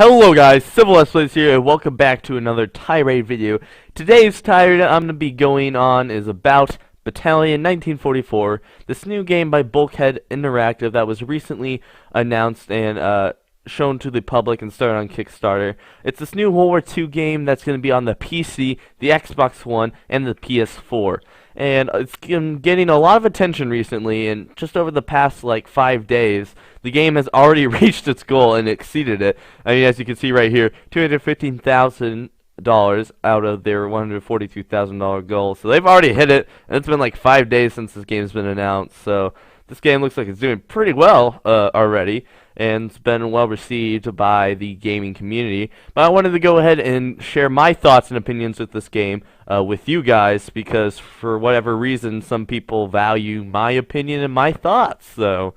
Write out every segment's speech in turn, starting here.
Hello guys, Civil Let's Plays here, and welcome back to another Tirade video. Today's tirade I'm going to be going on is about Battalion 1944, this new game by Bulkhead Interactive that was recently announced and shown to the public and started on Kickstarter. It's this new World War II game that's going to be on the PC, the Xbox One, and the PS4. And it's getting a lot of attention recently, and just over the past like 5 days, the game has already reached its goal and exceeded it. I mean, as you can see right here, $215,000 out of their $142,000 goal. So they've already hit it, and it's been like 5 days since this game's been announced. So this game looks like it's doing pretty well already, and it's been well received by the gaming community. But I wanted to go ahead and share my thoughts and opinions with this game with you guys, because for whatever reason, some people value my opinion and my thoughts. So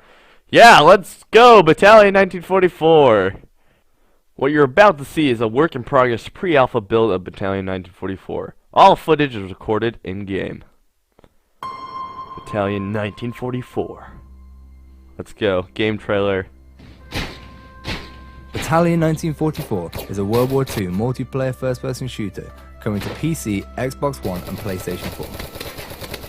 yeah, let's go, Battalion 1944. What you're about to see is a work-in-progress pre-alpha build of Battalion 1944. All footage is recorded in-game. Battalion 1944. Let's go. Game trailer. Battalion 1944 is a World War II multiplayer first-person shooter coming to PC, Xbox One, and PlayStation 4.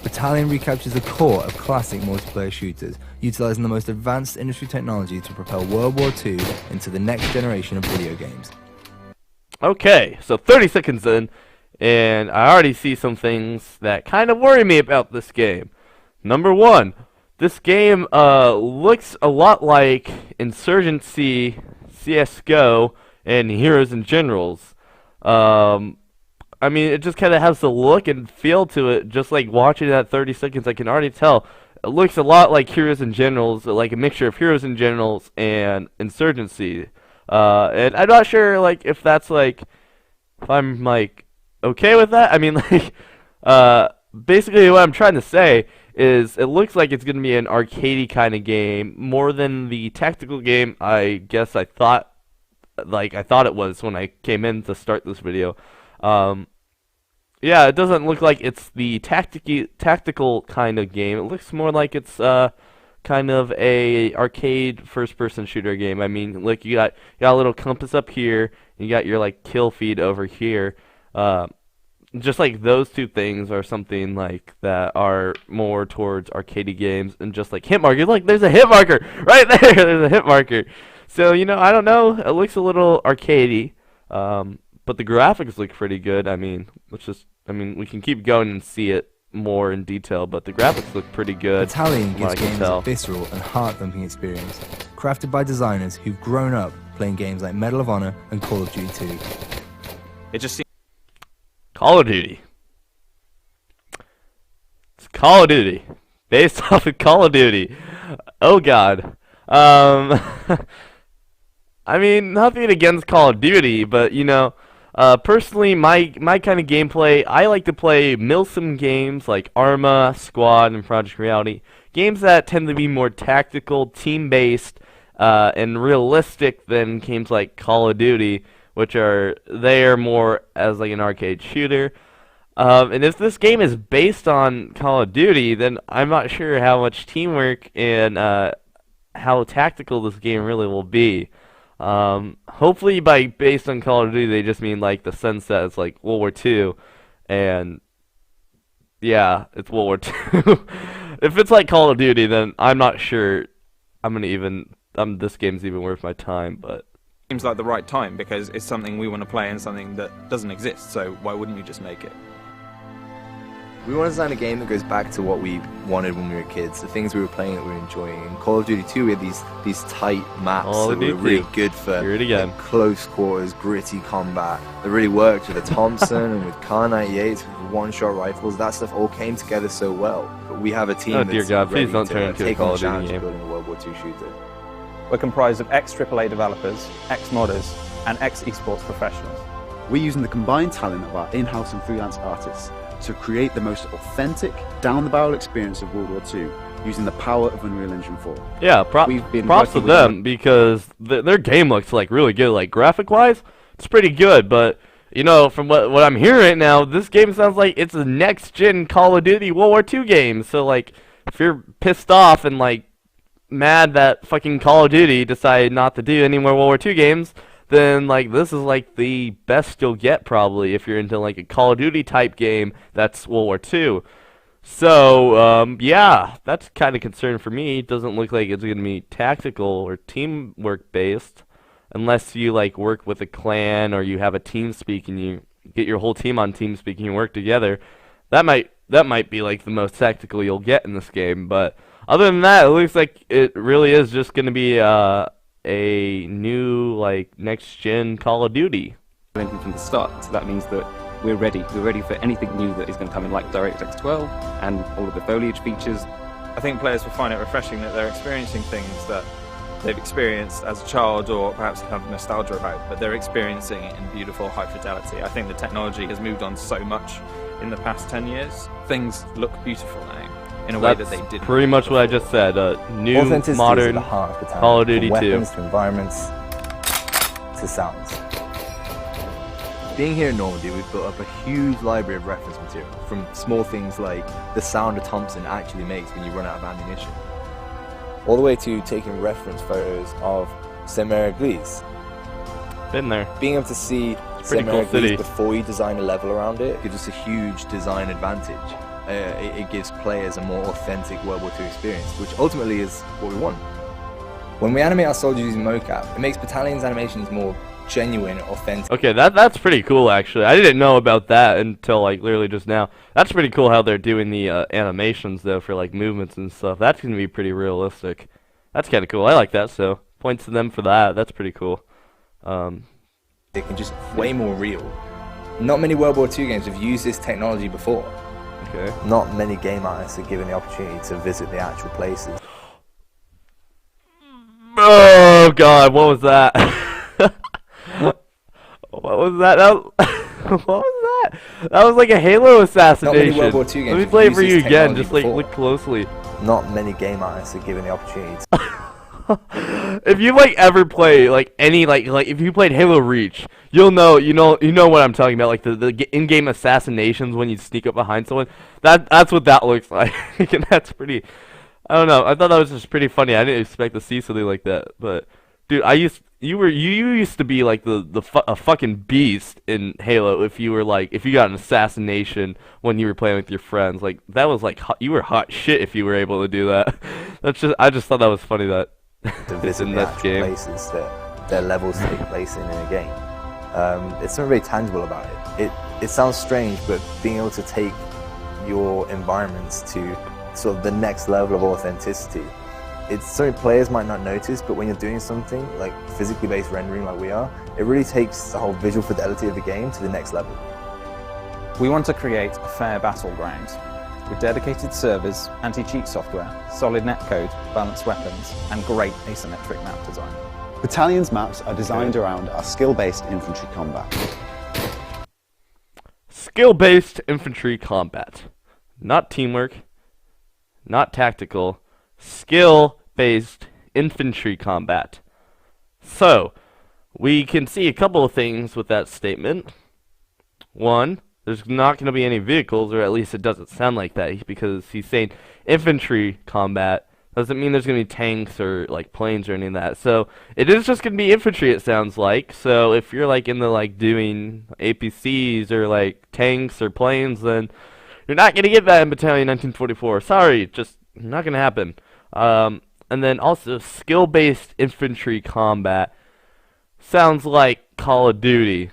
Battalion recaptures the core of classic multiplayer shooters, utilizing the most advanced industry technology to propel World War II into the next generation of video games. Okay, so 30 seconds in, and I already see some things that kind of worry me about this game. Number one, this game looks a lot like Insurgency, CSGO, and Heroes and Generals. I mean, it just kind of has the look and feel to it. Just like watching that 30 seconds, I can already tell it looks a lot like Heroes and Generals, like a mixture of Heroes and Generals and Insurgency. And I'm not sure, like, if that's like, if I'm like okay with that. I mean, like, basically what I'm trying to say is it looks like it's going to be an arcadey kind of game more than the tactical game I guess I thought it was when I came in to start this video. Yeah, it doesn't look like it's the tactical kind of game. It looks more like it's kind of a arcade first-person shooter game. I mean, like you got a little compass up here, and you got your like kill feed over here. Just like those two things are something like that are more towards arcade games, and just like hit marker. Look, there's a hit marker right there. There's a hit marker. So I don't know. It looks a little arcadey. But the graphics look pretty good. I mean, we can keep going and see it more in detail, but the graphics look pretty good. Battalion gives games a visceral and heart-thumping experience, crafted by designers who've grown up playing games like Medal of Honor and Call of Duty 2. It just seems Call of Duty. It's Call of Duty. Based off of Call of Duty. Oh god. I mean, nothing against Call of Duty, but personally, my kind of gameplay, I like to play milsim games like Arma, Squad, and Project Reality. Games that tend to be more tactical, team-based, and realistic than games like Call of Duty, which are more as like an arcade shooter. And if this game is based on Call of Duty, then I'm not sure how much teamwork and how tactical this game really will be. Hopefully by based on Call of Duty they just mean like the sense that it's like World War II, and yeah, it's World War II. If it's like Call of Duty, then I'm not sure this game's even worth my time, but seems like the right time because it's something we want to play and something that doesn't exist, so why wouldn't you just make it? We want to design a game that goes back to what we wanted when we were kids, the things we were playing that we were enjoying. In Call of Duty 2, we had these tight maps that were really good for like, close quarters, gritty combat. That really worked with the Thompson and with Kar 98s, with one-shot rifles. That stuff all came together so well. But we have a team that's ready to take on the challenge of building a World War II shooter. We're comprised of ex-AAA developers, ex-modders, and ex-esports professionals. We're using the combined talent of our in-house and freelance artists to create the most authentic, down-the-barrel experience of World War II, using the power of Unreal Engine 4. Yeah, props to them, because their game looks like really good. Like graphic-wise, it's pretty good, but from what I'm hearing right now, this game sounds like it's a next-gen Call of Duty World War II game. So like, if you're pissed off and like mad that fucking Call of Duty decided not to do any more World War II games, then like this is like the best you'll get probably if you're into like a Call of Duty type game that's World War Two. So yeah, that's kind of concern for me. It doesn't look like it's gonna be tactical or teamwork based, unless you like work with a clan or you have a team speak and you get your whole team on team speak and you work together. That might be like the most tactical you'll get in this game, but other than that, it looks like it really is just going to be a new like next gen Call of Duty. From the start, so that means that we're ready. We're ready for anything new that is going to come in, like DirectX 12 and all of the foliage features. I think players will find it refreshing that they're experiencing things that they've experienced as a child or perhaps have nostalgia about, but they're experiencing it in beautiful high fidelity. I think the technology has moved on so much in the past 10 years. Things look beautiful now in a way that they didn't. Pretty much what I just said. New modern Call of Duty 2. From weapons to environments to sounds. Being here in Normandy, we've built up a huge library of reference material, from small things like the sound a Thompson actually makes when you run out of ammunition, all the way to taking reference photos of Saint-Mère-Église. Been there. Being able to see Saint-Mère-Église before you design a level around it gives us a huge design advantage. It gives players a more authentic World War II experience, which ultimately is what we want. When we animate our soldiers using mocap, it makes Battalion's animations more genuine, authentic. Okay, that's pretty cool actually. I didn't know about that until like literally just now. That's pretty cool how they're doing the animations though for like movements and stuff. That's gonna be pretty realistic. That's kind of cool. I like that. So points to them for that. That's pretty cool. They can just way more real. Not many World War II games have used this technology before. Okay. Not many game artists are given the opportunity to visit the actual places. Oh god, what was that? What was that? What was that? That was like a Halo assassination. World War II games Let me play it for you again, just like look closely. Not many game artists are given the opportunity If you like ever play like any like if you played Halo Reach, you'll know you know what I'm talking about, like the in-game assassinations when you sneak up behind someone. That's what that looks like. And that's pretty, I don't know. I thought that was just pretty funny. I didn't expect to see something like that. But dude, you used to be like a fucking beast in Halo if you got an assassination when you were playing with your friends. Like that was like you were hot shit if you were able to do that. I just thought that was funny that to visit in the this actual game. places that their levels take place in a game. It's something very tangible about it. It sounds strange, but being able to take your environments to sort of the next level of authenticity, it's something players might not notice, but when you're doing something like physically based rendering like we are, it really takes the whole visual fidelity of the game to the next level. We want to create a fair battleground with dedicated servers, anti-cheat software, solid netcode, balanced weapons, and great asymmetric map design. Battalion's maps are designed around our skill-based infantry combat. Skill-based infantry combat. Not teamwork, not tactical, skill-based infantry combat. So, we can see a couple of things with that statement. One, there's not going to be any vehicles, or at least it doesn't sound like that, because he's saying infantry combat. Doesn't mean there's going to be tanks or like planes or any of that. So it is just going to be infantry, it sounds like. So if you're like into like doing APCs or like tanks or planes, then you're not going to get that in Battalion 1944. Sorry, just not going to happen. And then also skill-based infantry combat sounds like Call of Duty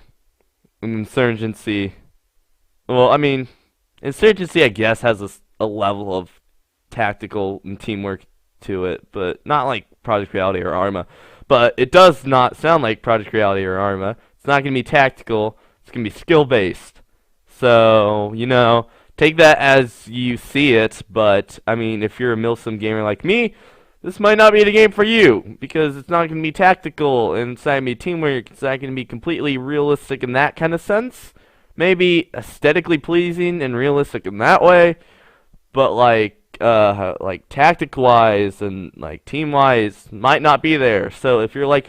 and Insurgency. Well, I mean, Insurgency, I guess, has a level of tactical and teamwork to it, but not like Project Reality or Arma. But it does not sound like Project Reality or Arma. It's not going to be tactical. It's going to be skill-based. So, you know, take that as you see it, but, I mean, if you're a Milsim gamer like me, this might not be the game for you, because it's not going to be tactical, and it's not going to be teamwork. It's not going to be completely realistic in that kind of sense. Maybe aesthetically pleasing and realistic in that way, but like tactic-wise and like team-wise might not be there. So if you're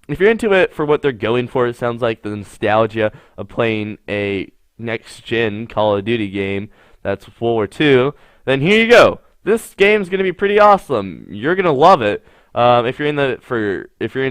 into it for what they're going for, it sounds like the nostalgia of playing a next-gen Call of Duty game that's World War II, then here you go. This game's gonna be pretty awesome. You're gonna love it. If you're in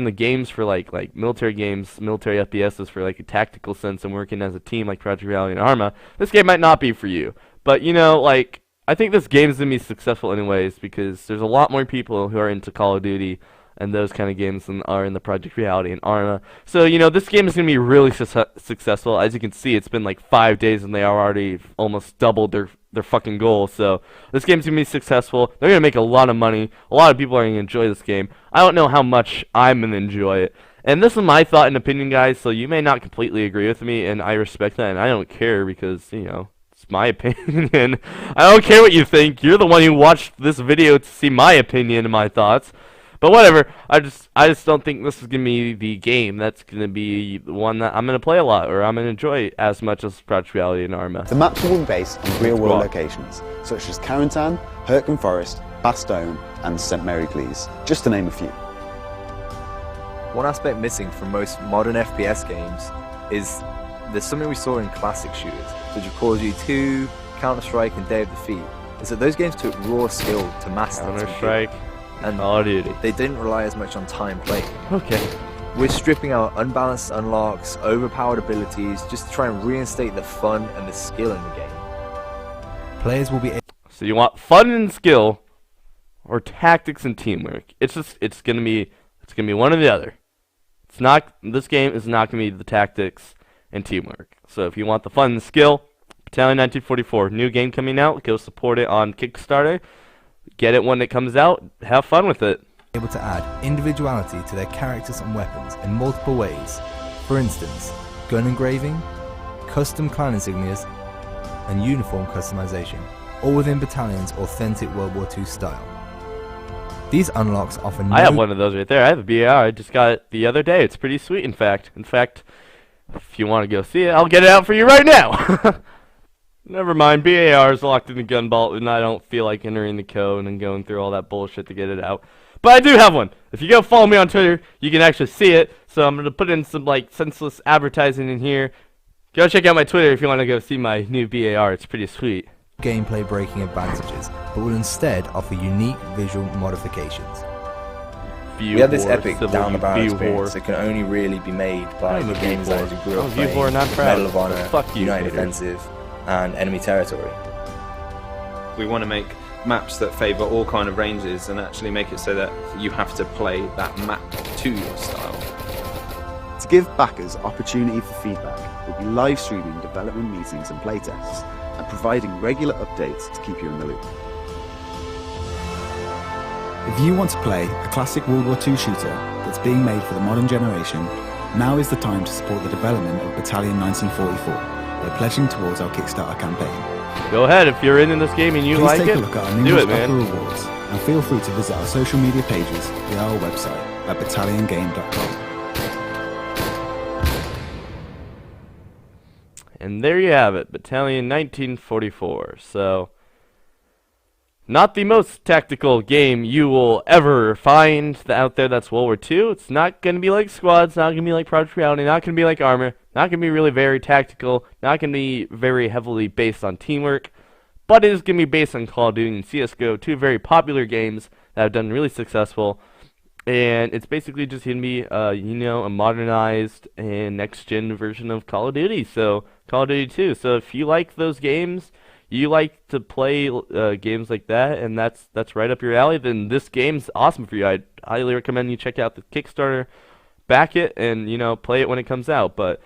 the games for like military games, military FPSs for like a tactical sense and working as a team like Project Reality and Arma, this game might not be for you. But like I think this game is gonna be successful anyways because there's a lot more people who are into Call of Duty and those kind of games than are in the Project Reality and Arma. So this game is gonna be really successful. As you can see, it's been like 5 days and they are already almost doubled their fucking goal. So this game's gonna be successful. They're gonna make a lot of money. A lot of people are gonna enjoy this game. I don't know how much I'm gonna enjoy it. And this is my thought and opinion, guys. So you may not completely agree with me, and I respect that, and I don't care because it's my opinion. I don't care what you think. You're the one who watched this video to see my opinion and my thoughts. But whatever. I just don't think this is gonna be the game that's gonna be the one that I'm gonna play a lot or I'm gonna enjoy as much as Project Reality and Arma. The maps will be based on real-world locations, such as Carentan, Hurtgen Forest, Bastogne, and St Mary Glees, just to name a few. One aspect missing from most modern FPS games is there's something we saw in classic shooters, such as Call of Duty 2, Counter-Strike, and Day of Defeat, is that those games took raw skill to master. Counter-Strike and Call of Duty. They didn't rely as much on time playing. Okay. We're stripping out unbalanced unlocks, overpowered abilities, just to try and reinstate the fun and the skill in the game. Players will be So you want fun and skill, or tactics and teamwork? It's gonna be one or the other. This game is not gonna be the tactics and teamwork. So if you want the fun and skill, Battalion 1944, new game coming out. Go support it on Kickstarter. Get it when it comes out. Have fun with it. Able to add individuality to their characters and weapons in multiple ways. For instance, gun engraving, custom clan insignias, and uniform customization, all within Battalion's authentic World War II style. These unlocks offer I have one of those right there. I have a BAR. I just got it the other day. It's pretty sweet, in fact. If you want to go see it, I'll get it out for you right now. Never mind, BAR is locked in the gun vault, and I don't feel like entering the code and going through all that bullshit to get it out. But I do have one. If you go follow me on Twitter, you can actually see it. So I'm going to put in some senseless advertising in here. Go check out my Twitter if you want to go see my new BAR. It's pretty sweet. Gameplay breaking advantages, but will instead offer unique visual modifications. We have this epic down-the-barrel experience that can only really be made by game designers who grew up playing Medal of Honor, United Defensive, and Enemy Territory. We want to make maps that favour all kind of ranges and actually make it so that you have to play that map to your style. To give backers opportunity for feedback, we'll be live streaming development meetings and playtests, and providing regular updates to keep you in the loop. If you want to play a classic World War II shooter that's being made for the modern generation, now is the time to support the development of Battalion 1944 by pledging towards our Kickstarter campaign. Go ahead, if you're in this game and you Please like take it, a look at our do numerous it, man. rewards, and feel free to visit our social media pages via our website at battalionGame.com. And there you have it, Battalion 1944. So, not the most tactical game you will ever find out there that's World War II. It's not going to be like Squads, not going to be like Project Reality, not going to be like Armor, not going to be really very tactical, not going to be very heavily based on teamwork, but it is going to be based on Call of Duty and CSGO, two very popular games that have done really successful. And it's basically just going to be, a modernized and next-gen version of Call of Duty. So, Call of Duty 2. So, if you like those games, you like to play games like that, and that's right up your alley, then this game's awesome for you. I'd highly recommend you check out the Kickstarter, back it, and, play it when it comes out. But,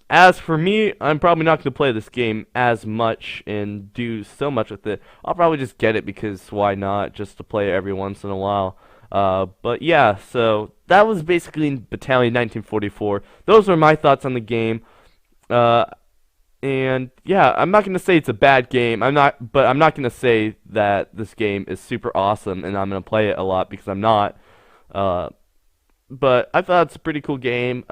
as for me, I'm probably not going to play this game as much and do so much with it. I'll probably just get it because why not, just to play it every once in a while. But yeah, so that was basically Battalion 1944. Those were my thoughts on the game. And yeah, I'm not going to say it's a bad game. But I'm not going to say that this game is super awesome and I'm going to play it a lot because I'm not. But I thought it's a pretty cool game.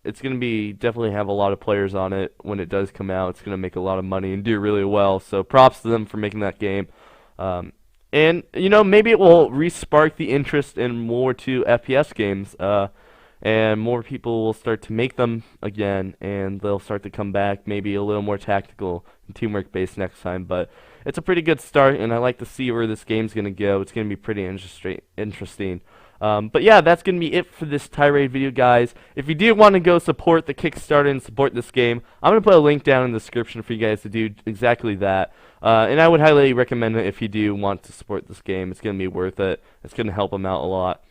It's going to be definitely have a lot of players on it when it does come out. It's going to make a lot of money and do really well. So props to them for making that game. And, maybe it will re-spark the interest in World War II FPS games. and more people will start to make them again, and they'll start to come back, maybe a little more tactical and teamwork based next time. But it's a pretty good start, and I like to see where this game's gonna go. It's gonna be pretty interesting. But yeah, that's gonna be it for this Tirade video, guys. If you do want to go support the Kickstarter and support this game, I'm gonna put a link down in the description for you guys to do exactly that. And I would highly recommend it if you do want to support this game. It's gonna be worth it. It's gonna help them out a lot.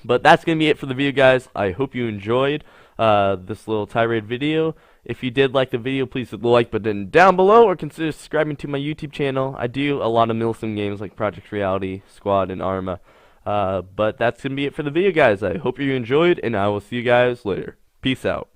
But that's going to be it for the video, guys. I hope you enjoyed this little Tirade video. If you did like the video, please hit the like button down below, or consider subscribing to my YouTube channel. I do a lot of milsim games like Project Reality, Squad, and Arma. But that's going to be it for the video, guys. I hope you enjoyed, and I will see you guys later. Peace out.